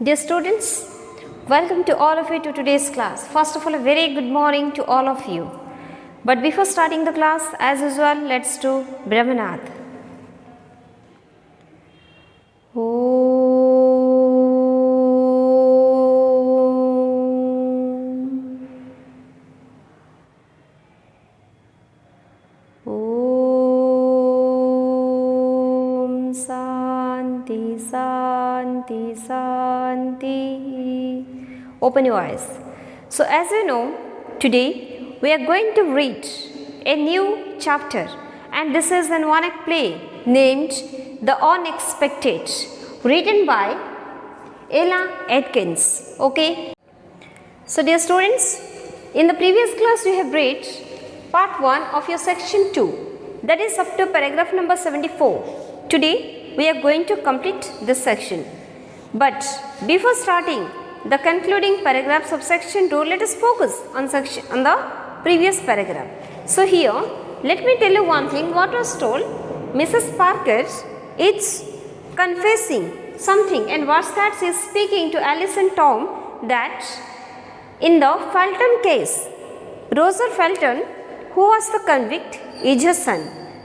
Dear students, welcome to all of you to today's class. First of all, a very good morning to all of you. But before starting the class, as usual, let's do Brahmanad. Santi. Open your eyes. So as you know, today we are going to read a new chapter, and this is an one-act play named The Unexpected, written by Ella Atkins. Okay. So dear students, in the previous class we have read part 1 of your section 2, that is up to paragraph number 74. Today we are going to complete this section. But before starting the concluding paragraphs of section 2, let us focus on the previous paragraph. So here, let me tell you one thing. What was told? Mrs. Parker is confessing something, and what's that? She is speaking to Alice and Tom that in the Felton case, Rosa Felton, who was the convict, is her son,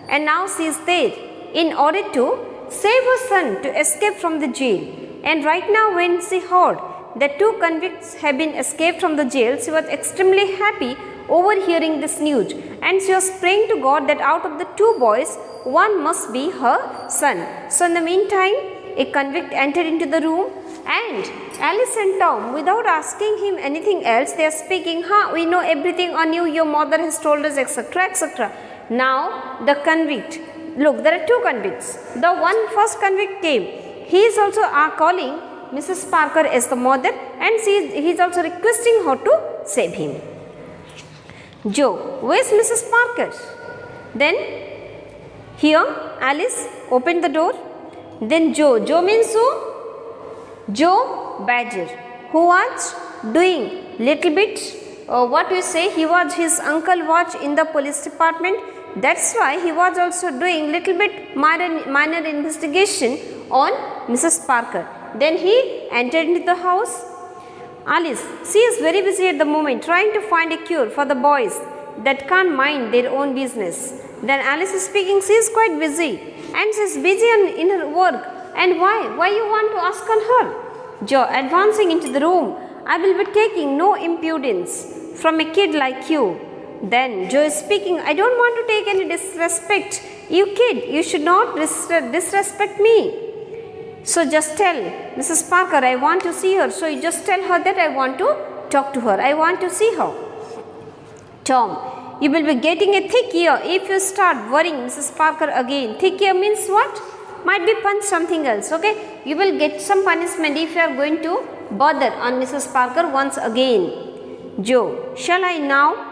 and now she is there in order to save her son to escape from the jail. And right now, when she heard that 2 convicts have been escaped from the jail, she was extremely happy over hearing this news, and she was praying to God that out of the 2 boys, one must be her son. So in the meantime, a convict entered into the room, and Alice and Tom, without asking him anything else, they are speaking, we know everything on you, your mother has told us, etc., etc. Now the convict, look, there are 2 convicts. The first convict came. He is also calling Mrs. Parker as the mother, and he is also requesting her to save him. Joe, where is Mrs. Parker? Then here Alice opened the door. Then Joe means who? Joe Badger, who was doing little bit, what you say, his uncle was in the police department. That's why he was also doing little bit minor investigation on Mrs. Parker. Then he entered into the house. Alice, she is very busy at the moment trying to find a cure for the boys that can't mind their own business. Then Alice is speaking, she is quite busy, and she is busy in her work. And why? Why you want to ask on her? Joe advancing into the room, I will be taking no impudence from a kid like you. Then Joe is speaking, I don't want to take any disrespect. You kid, you should not disrespect me. So just tell Mrs. Parker, I want to see her. So you just tell her that I want to talk to her. I want to see her. Tom, you will be getting a thick ear if you start worrying Mrs. Parker again. Thick ear means what? Might be punch, something else. Okay. You will get some punishment if you are going to bother on Mrs. Parker once again. Joe, shall I now?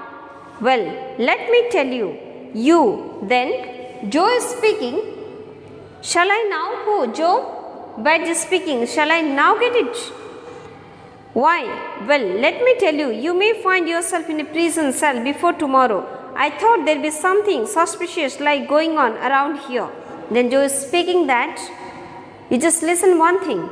Well, let me tell you. You. Then Joe is speaking. Shall I now? Who? Joe? Badge is speaking. Shall I now get it? Why? Well, let me tell you. You may find yourself in a prison cell before tomorrow. I thought there'd be something suspicious like going on around here. Then Joe is speaking that you just listen one thing,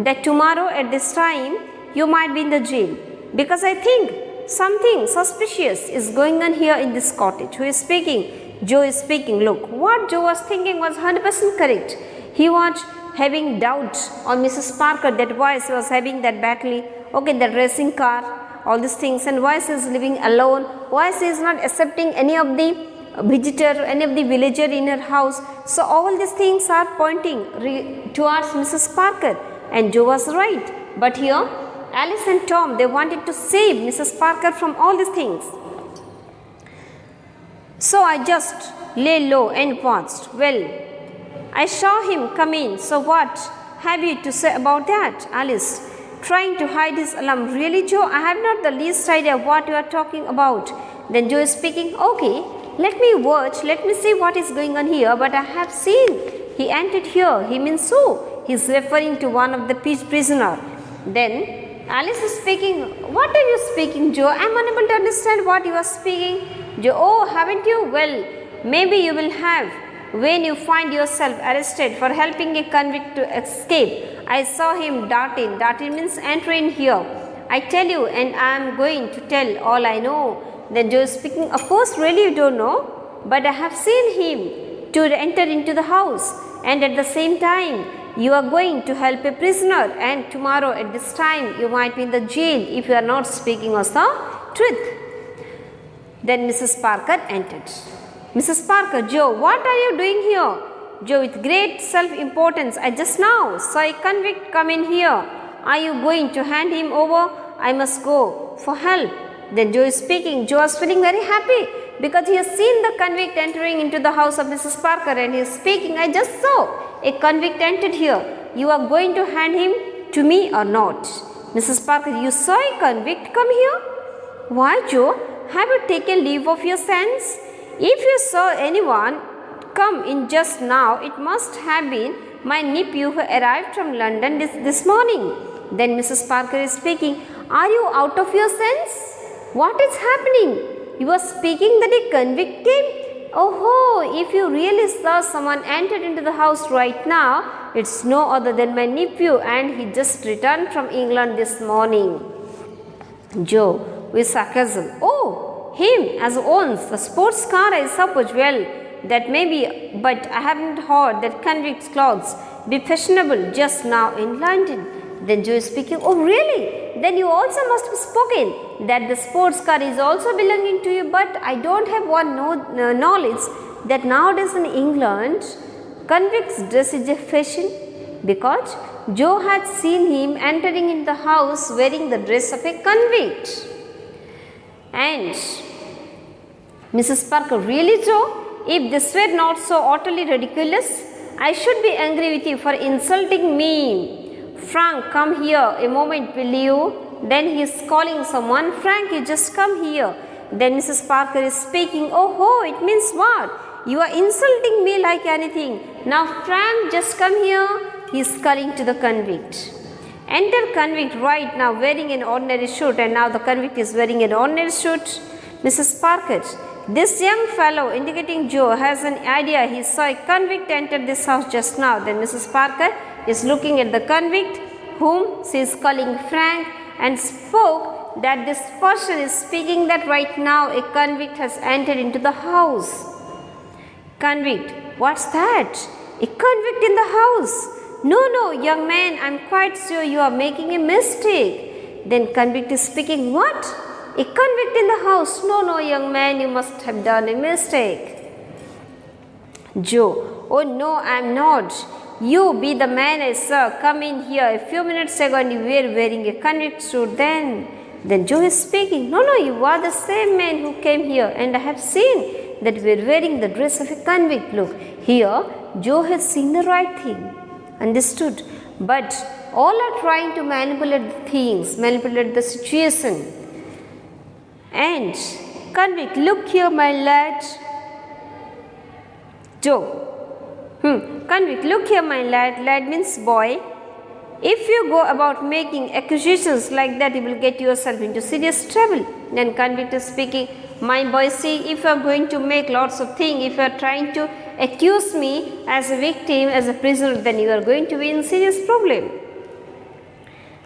that tomorrow at this time you might be in the jail, because I think something suspicious is going on here in this cottage. Who is speaking? Joe is speaking. Look, what Joe was thinking was 100% correct. He was having doubts on Mrs. Parker, that why she was having that battle, okay, that racing car, all these things, and why she is living alone, why she is not accepting any of the visitor, any of the villager in her house. So all these things are pointing towards Mrs. Parker, and Joe was right. But here Alice and Tom, they wanted to save Mrs. Parker from all these things. So I just lay low and watched. Well, I saw him come in. So what have you to say about that? Alice, trying to hide his alarm. Really, Joe? I have not the least idea what you are talking about. Then Joe is speaking. Okay, let me watch. Let me see what is going on here. But I have seen he entered here. He means so. He is referring to one of the prisoner. Then Alice is speaking. What are you speaking, Joe? I am unable to understand what you are speaking. Joe, oh, haven't you? Well, maybe you will have when you find yourself arrested for helping a convict to escape. I saw him dart in. Dart in means enter in here. I tell you, and I am going to tell all I know. Then Joe is speaking, of course, really you don't know, but I have seen him to enter into the house, and at the same time, you are going to help a prisoner, and tomorrow at this time, you might be in the jail if you are not speaking us the truth. Then Mrs. Parker entered. Mrs. Parker, Joe, what are you doing here? Joe, with great self-importance, I just now saw a convict come in here. Are you going to hand him over? I must go for help. Then Joe is speaking. Joe is feeling very happy because he has seen the convict entering into the house of Mrs. Parker, and he is speaking, I just saw a convict entered here. You are going to hand him to me or not? Mrs. Parker, you saw a convict come here? Why, Joe? Have you taken leave of your sense? If you saw anyone come in just now, it must have been my nephew who arrived from London this morning. Then Mrs. Parker is speaking, are you out of your sense? What is happening? You are speaking that a convict came? Oh, if you really saw someone entered into the house right now, it's no other than my nephew, and he just returned from England this morning. Joe, with sarcasm, oh, him as owns the sports car, I suppose. Well, that may be, but I haven't heard that convicts' clothes be fashionable just now in London. Then Joe is speaking, oh really? Then you also must have spoken that the sports car is also belonging to you, but I don't have one knowledge that nowadays in England, convicts' dress is a fashion, because Joe had seen him entering in the house wearing the dress of a convict. And Mrs. Parker, really Joe? If this were not so utterly ridiculous, I should be angry with you for insulting me. Frank, come here a moment, will you? Then he is calling someone. Frank, you just come here. Then Mrs. Parker is speaking. Oh, it means what? You are insulting me like anything. Now Frank, just come here. He is calling to the convict. Enter convict right now wearing an ordinary suit, and now the convict is wearing an ordinary suit. Mrs. Parker, this young fellow, indicating Joe, has an idea. He saw a convict enter this house just now. Then Mrs. Parker is looking at the convict whom she is calling Frank, and spoke that this person is speaking that right now a convict has entered into the house. Convict, what's that? A convict in the house? No, young man, I'm quite sure you are making a mistake. Then convict is speaking, what? A convict in the house? No, young man, you must have done a mistake. Joe, oh no, I'm not. You be the man I saw come in here a few minutes ago, and you were wearing a convict suit then. Then Joe is speaking, no, you are the same man who came here, and I have seen that you were wearing the dress of a convict. Look, here Joe has seen the right thing, understood, but all are trying to manipulate things, manipulate the situation. And convict, look here, my lad. Joe, convict, look here, my lad. Lad means boy. If you go about making accusations like that, you will get yourself into serious trouble. Then convict is speaking, my boy, see, if you are going to make lots of things, if you are trying to accuse me as a victim, as a prisoner, then you are going to be in serious problem.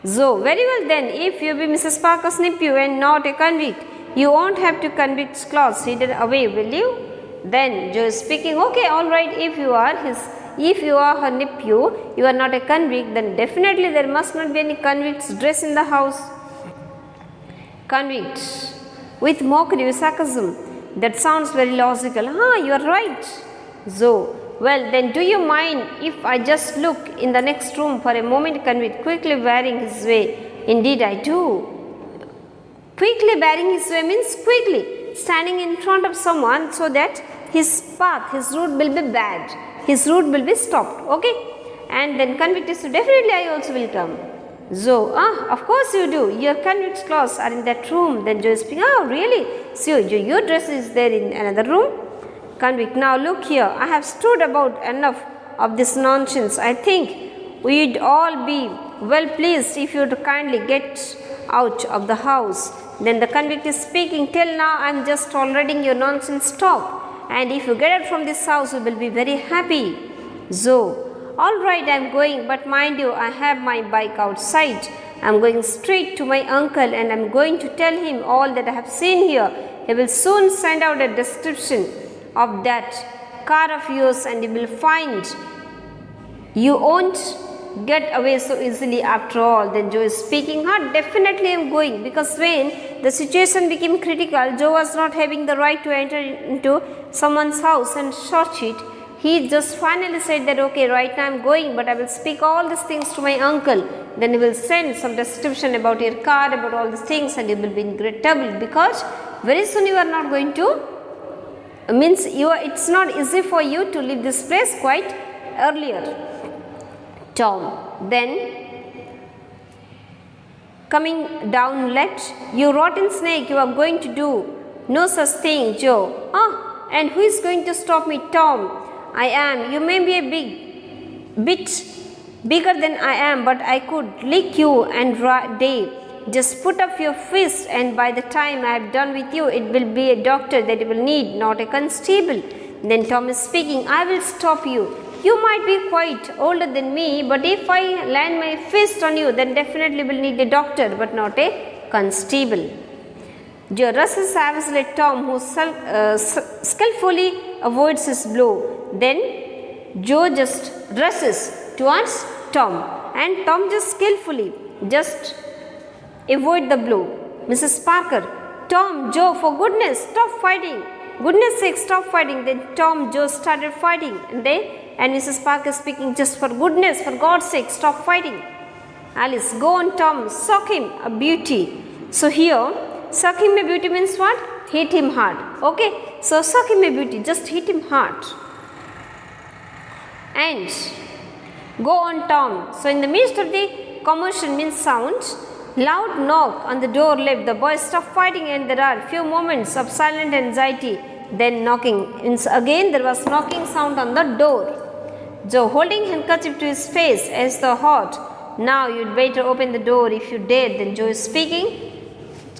So, very well then, if you be Mrs. Parker's nephew and not a convict, you won't have to convict's clothes hidden away, will you? Then Joe is speaking, okay, all right, if you are her nephew, you are not a convict, then definitely there must not be any convict's dress in the house. Convict, with mockery, with sarcasm, that sounds very logical. You are right. So, well, then do you mind if I just look in the next room for a moment? Convict, quickly bearing his way. Indeed, I do. Quickly bearing his way means quickly standing in front of someone so that his path, his route will be bad, his route will be stopped, okay? And then convict is, definitely I also will come. So, of course you do, your convict's clothes are in that room. Then Joe is speaking, really? So, your dress is there in another room? Convict, now look here, I have stood about enough of this nonsense. I think we'd all be well pleased if you'd kindly get out of the house. Then the convict is speaking, till now I am just tolerating your nonsense talk. and if you get out from this house, you will be very happy. Joe, all right, I am going, but mind you, I have my bike outside. I am going straight to my uncle and I am going to tell him all that I have seen here. He will soon send out a description of that car of yours and he will find you won't get away so easily after all. Then Joe is speaking, definitely I am going, because when the situation became critical, Joe was not having the right to enter into someone's house and search it. He just finally said that, okay, right now I am going, but I will speak all these things to my uncle. Then he will send some description about your car, about all these things, and you will be in great trouble, because very soon you are not going to, it's not easy for you to leave this place quite earlier. Tom, then coming down left, you rotten snake, you are going to do no such thing, Joe. And who is going to stop me? Tom. I am. You may be a bit bigger than I am, but I could lick you and Dave. Just put up your fist, and by the time I am done with you, it will be a doctor that you will need, not a constable. Then Tom is speaking, I will stop you. You might be quite older than me, but if I land my fist on you, then definitely will need a doctor, but not a constable. Joe rushes savagely at Tom, who skillfully avoids his blow. Then Joe just rushes towards Tom, and Tom just skillfully just avoid the blow. Mrs. Parker, Tom, Joe, for goodness, stop fighting. Goodness sake, stop fighting. Then Tom, Joe started fighting, and Mrs. Parker speaking, just for goodness, for God's sake, stop fighting. Alice, go on Tom, sock him a beauty. So here, sock him a beauty means what? Hit him hard. Okay, so sock him a beauty, just hit him hard. And go on Tom. So in the midst of the commotion means sound, loud knock on the door left. The boys stop fighting and there are few moments of silent anxiety. Then knocking. Again there was knocking sound on the door. Joe holding handkerchief to his face as the hot. Now you'd better open the door if you dare. Then Joe is speaking.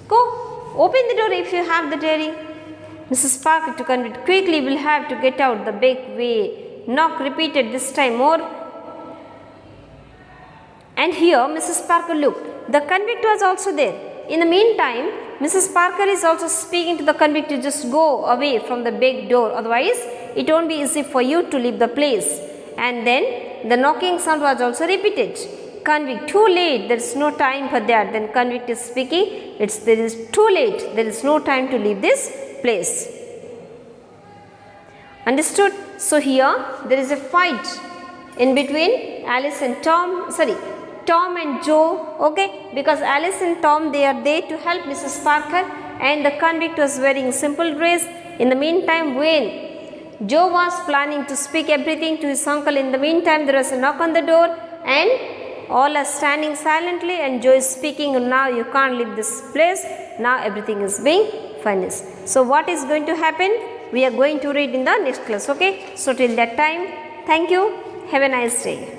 Go, open the door if you have the daring. Mrs. Parker to convict quickly, will have to get out the back way. Knock repeated this time more. And here Mrs. Parker looked. The convict was also there. In the meantime, Mrs. Parker is also speaking to the convict to just go away from the back door. Otherwise, it won't be easy for you to leave the place. And then the knocking sound was also repeated. Convict, too late, there is no time for that. Then convict is speaking, there is too late, there is no time to leave this place. Understood? So here there is a fight in between Alice and Tom and Joe, okay, because Alice and Tom, they are there to help Mrs. Parker, and the convict was wearing simple dress. In the meantime, when Joe was planning to speak everything to his uncle, in the meantime there was a knock on the door and all are standing silently, and Joe is speaking, now you can't leave this place, now everything is being finished. So what is going to happen? We are going to read in the next class, okay. So till that time, thank you, have a nice day.